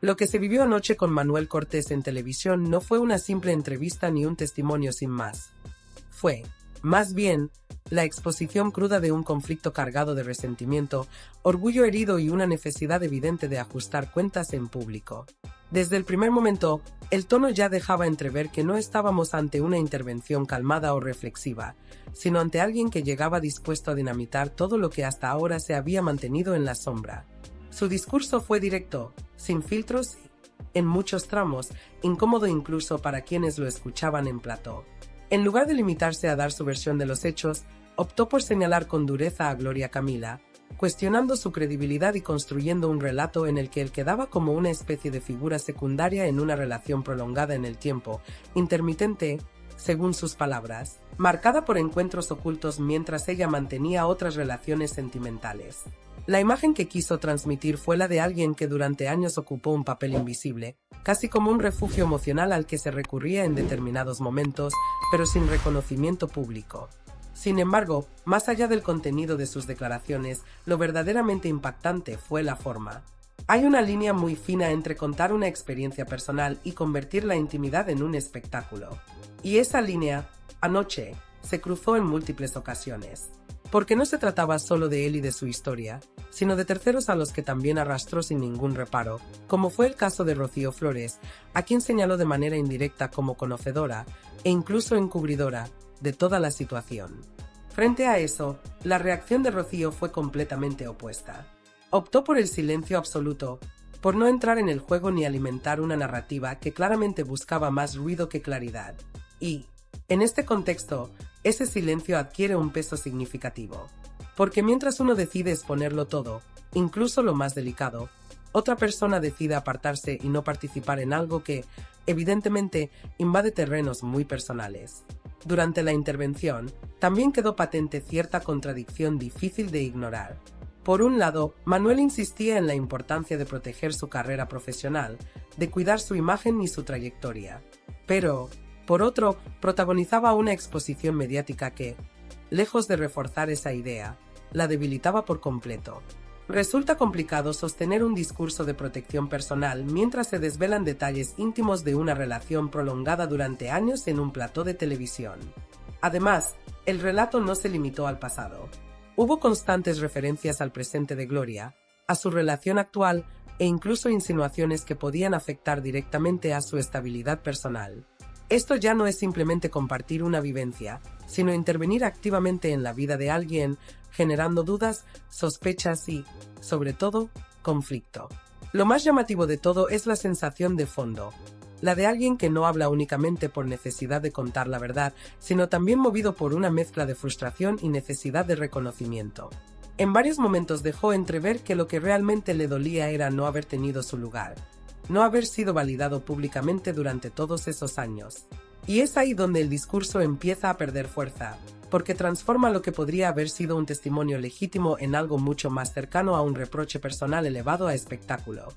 Lo que se vivió anoche con Manuel Cortés en televisión no fue una simple entrevista ni un testimonio sin más. Fue, más bien, la exposición cruda de un conflicto cargado de resentimiento, orgullo herido y una necesidad evidente de ajustar cuentas en público. Desde el primer momento, el tono ya dejaba entrever que no estábamos ante una intervención calmada o reflexiva, sino ante alguien que llegaba dispuesto a dinamitar todo lo que hasta ahora se había mantenido en la sombra. Su discurso fue directo, sin filtros y, en muchos tramos, incómodo incluso para quienes lo escuchaban en plató. En lugar de limitarse a dar su versión de los hechos, optó por señalar con dureza a Gloria Camila, cuestionando su credibilidad y construyendo un relato en el que él quedaba como una especie de figura secundaria en una relación prolongada en el tiempo, intermitente, según sus palabras, marcada por encuentros ocultos mientras ella mantenía otras relaciones sentimentales. La imagen que quiso transmitir fue la de alguien que durante años ocupó un papel invisible, casi como un refugio emocional al que se recurría en determinados momentos, pero sin reconocimiento público. Sin embargo, más allá del contenido de sus declaraciones, lo verdaderamente impactante fue la forma. Hay una línea muy fina entre contar una experiencia personal y convertir la intimidad en un espectáculo. Y esa línea, anoche, se cruzó en múltiples ocasiones. Porque no se trataba solo de él y de su historia, sino de terceros a los que también arrastró sin ningún reparo, como fue el caso de Rocío Flores, a quien señaló de manera indirecta como conocedora, e incluso encubridora, de toda la situación. Frente a eso, la reacción de Rocío fue completamente opuesta. Optó por el silencio absoluto, por no entrar en el juego ni alimentar una narrativa que claramente buscaba más ruido que claridad. Y, en este contexto, ese silencio adquiere un peso significativo. Porque mientras uno decide exponerlo todo, incluso lo más delicado, otra persona decide apartarse y no participar en algo que, evidentemente, invade terrenos muy personales. Durante la intervención, también quedó patente cierta contradicción difícil de ignorar. Por un lado, Manuel insistía en la importancia de proteger su carrera profesional, de cuidar su imagen y su trayectoria. Pero, por otro, protagonizaba una exposición mediática que, lejos de reforzar esa idea, la debilitaba por completo. Resulta complicado sostener un discurso de protección personal mientras se desvelan detalles íntimos de una relación prolongada durante años en un plató de televisión. Además, el relato no se limitó al pasado. Hubo constantes referencias al presente de Gloria, a su relación actual e incluso insinuaciones que podían afectar directamente a su estabilidad personal. Esto ya no es simplemente compartir una vivencia, sino intervenir activamente en la vida de alguien, generando dudas, sospechas y, sobre todo, conflicto. Lo más llamativo de todo es la sensación de fondo, la de alguien que no habla únicamente por necesidad de contar la verdad, sino también movido por una mezcla de frustración y necesidad de reconocimiento. En varios momentos dejó entrever que lo que realmente le dolía era no haber tenido su lugar, no haber sido validado públicamente durante todos esos años. Y es ahí donde el discurso empieza a perder fuerza, porque transforma lo que podría haber sido un testimonio legítimo en algo mucho más cercano a un reproche personal elevado a espectáculo.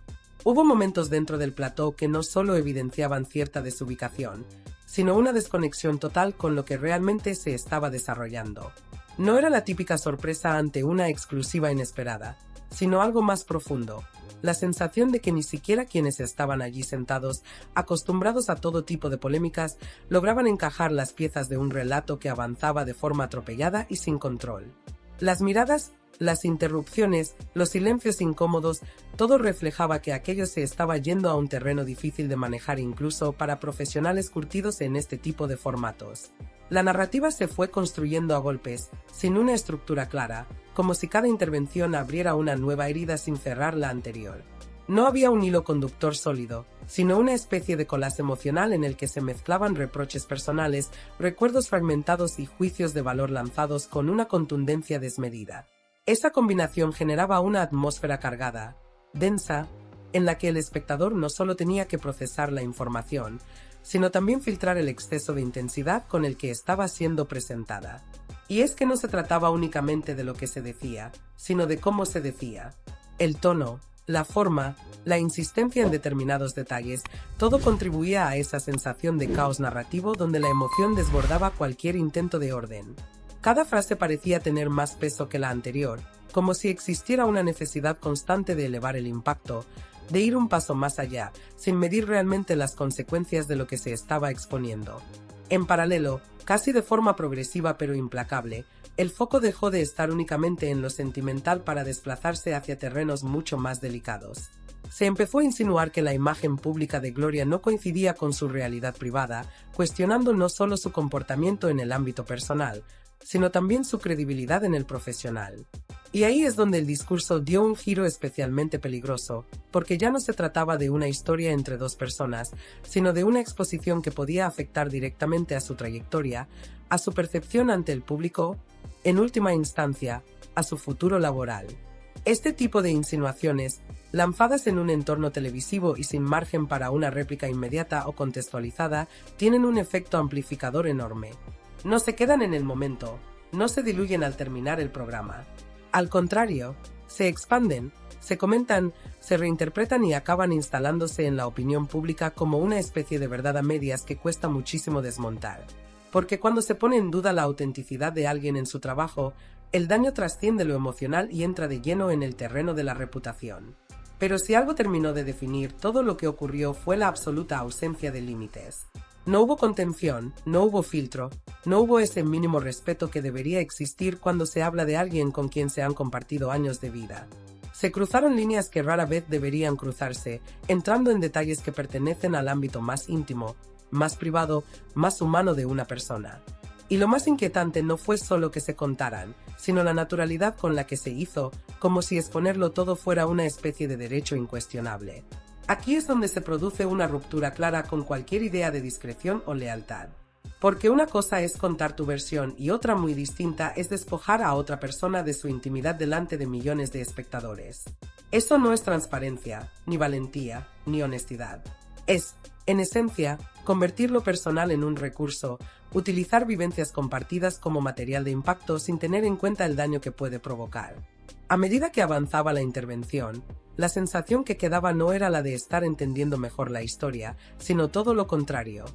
Hubo momentos dentro del plató que no solo evidenciaban cierta desubicación, sino una desconexión total con lo que realmente se estaba desarrollando. No era la típica sorpresa ante una exclusiva inesperada, sino algo más profundo, la sensación de que ni siquiera quienes estaban allí sentados, acostumbrados a todo tipo de polémicas, lograban encajar las piezas de un relato que avanzaba de forma atropellada y sin control. Las miradas, las interrupciones, los silencios incómodos, todo reflejaba que aquello se estaba yendo a un terreno difícil de manejar incluso para profesionales curtidos en este tipo de formatos. La narrativa se fue construyendo a golpes, sin una estructura clara, como si cada intervención abriera una nueva herida sin cerrar la anterior. No había un hilo conductor sólido, sino una especie de collage emocional en el que se mezclaban reproches personales, recuerdos fragmentados y juicios de valor lanzados con una contundencia desmedida. Esa combinación generaba una atmósfera cargada, densa, en la que el espectador no solo tenía que procesar la información, sino también filtrar el exceso de intensidad con el que estaba siendo presentada. Y es que no se trataba únicamente de lo que se decía, sino de cómo se decía. El tono, la forma, la insistencia en determinados detalles, todo contribuía a esa sensación de caos narrativo donde la emoción desbordaba cualquier intento de orden. Cada frase parecía tener más peso que la anterior, como si existiera una necesidad constante de elevar el impacto, de ir un paso más allá, sin medir realmente las consecuencias de lo que se estaba exponiendo. En paralelo, casi de forma progresiva pero implacable, el foco dejó de estar únicamente en lo sentimental para desplazarse hacia terrenos mucho más delicados. Se empezó a insinuar que la imagen pública de Gloria no coincidía con su realidad privada, cuestionando no solo su comportamiento en el ámbito personal, sino también su credibilidad en el profesional. Y ahí es donde el discurso dio un giro especialmente peligroso, porque ya no se trataba de una historia entre dos personas, sino de una exposición que podía afectar directamente a su trayectoria, a su percepción ante el público, en última instancia, a su futuro laboral. Este tipo de insinuaciones, lanzadas en un entorno televisivo y sin margen para una réplica inmediata o contextualizada, tienen un efecto amplificador enorme. No se quedan en el momento, no se diluyen al terminar el programa. Al contrario, se expanden, se comentan, se reinterpretan y acaban instalándose en la opinión pública como una especie de verdad a medias que cuesta muchísimo desmontar. Porque cuando se pone en duda la autenticidad de alguien en su trabajo, el daño trasciende lo emocional y entra de lleno en el terreno de la reputación. Pero si algo terminó de definir todo lo que ocurrió fue la absoluta ausencia de límites. No hubo contención, no hubo filtro, no hubo ese mínimo respeto que debería existir cuando se habla de alguien con quien se han compartido años de vida. Se cruzaron líneas que rara vez deberían cruzarse, entrando en detalles que pertenecen al ámbito más íntimo, más privado, más humano de una persona. Y lo más inquietante no fue solo que se contaran, sino la naturalidad con la que se hizo, como si exponerlo todo fuera una especie de derecho incuestionable. Aquí es donde se produce una ruptura clara con cualquier idea de discreción o lealtad. Porque una cosa es contar tu versión y otra muy distinta es despojar a otra persona de su intimidad delante de millones de espectadores. Eso no es transparencia, ni valentía, ni honestidad. Es, en esencia, convertir lo personal en un recurso, utilizar vivencias compartidas como material de impacto sin tener en cuenta el daño que puede provocar. A medida que avanzaba la intervención, la sensación que quedaba no era la de estar entendiendo mejor la historia, sino todo lo contrario.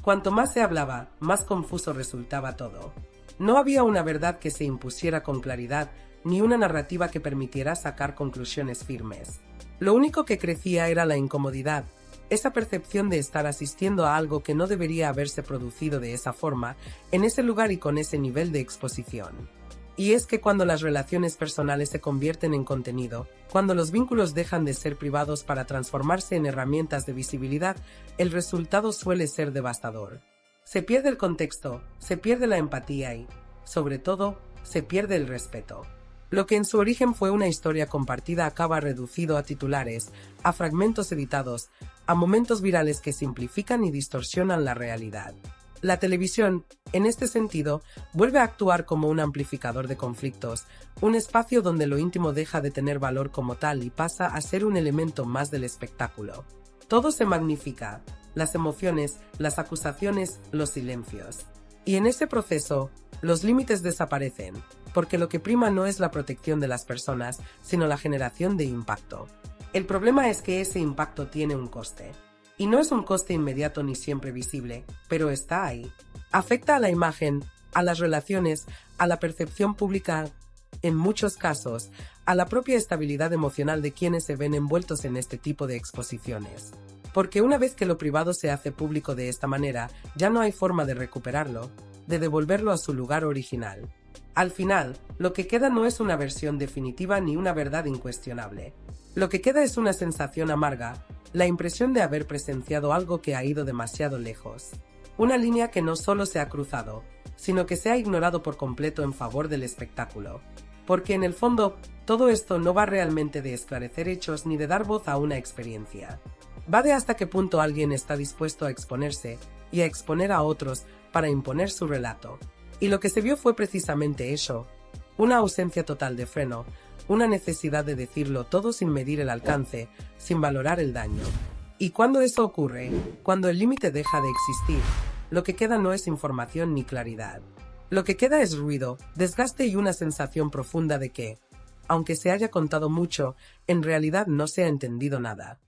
Cuanto más se hablaba, más confuso resultaba todo. No había una verdad que se impusiera con claridad, ni una narrativa que permitiera sacar conclusiones firmes. Lo único que crecía era la incomodidad, esa percepción de estar asistiendo a algo que no debería haberse producido de esa forma, en ese lugar y con ese nivel de exposición. Y es que cuando las relaciones personales se convierten en contenido, cuando los vínculos dejan de ser privados para transformarse en herramientas de visibilidad, el resultado suele ser devastador. Se pierde el contexto, se pierde la empatía y, sobre todo, se pierde el respeto. Lo que en su origen fue una historia compartida acaba reducido a titulares, a fragmentos editados, a momentos virales que simplifican y distorsionan la realidad. La televisión, en este sentido, vuelve a actuar como un amplificador de conflictos, un espacio donde lo íntimo deja de tener valor como tal y pasa a ser un elemento más del espectáculo. Todo se magnifica, las emociones, las acusaciones, los silencios. Y en ese proceso, los límites desaparecen, porque lo que prima no es la protección de las personas, sino la generación de impacto. El problema es que ese impacto tiene un coste. Y no es un coste inmediato ni siempre visible, pero está ahí. Afecta a la imagen, a las relaciones, a la percepción pública, en muchos casos, a la propia estabilidad emocional de quienes se ven envueltos en este tipo de exposiciones. Porque una vez que lo privado se hace público de esta manera, ya no hay forma de recuperarlo, de devolverlo a su lugar original. Al final, lo que queda no es una versión definitiva ni una verdad incuestionable. Lo que queda es una sensación amarga, la impresión de haber presenciado algo que ha ido demasiado lejos. Una línea que no solo se ha cruzado, sino que se ha ignorado por completo en favor del espectáculo. Porque en el fondo, todo esto no va realmente de esclarecer hechos ni de dar voz a una experiencia. Va de hasta qué punto alguien está dispuesto a exponerse y a exponer a otros para imponer su relato. Y lo que se vio fue precisamente eso, una ausencia total de freno, una necesidad de decirlo todo sin medir el alcance, sin valorar el daño. Y cuando eso ocurre, cuando el límite deja de existir, lo que queda no es información ni claridad. Lo que queda es ruido, desgaste y una sensación profunda de que, aunque se haya contado mucho, en realidad no se ha entendido nada.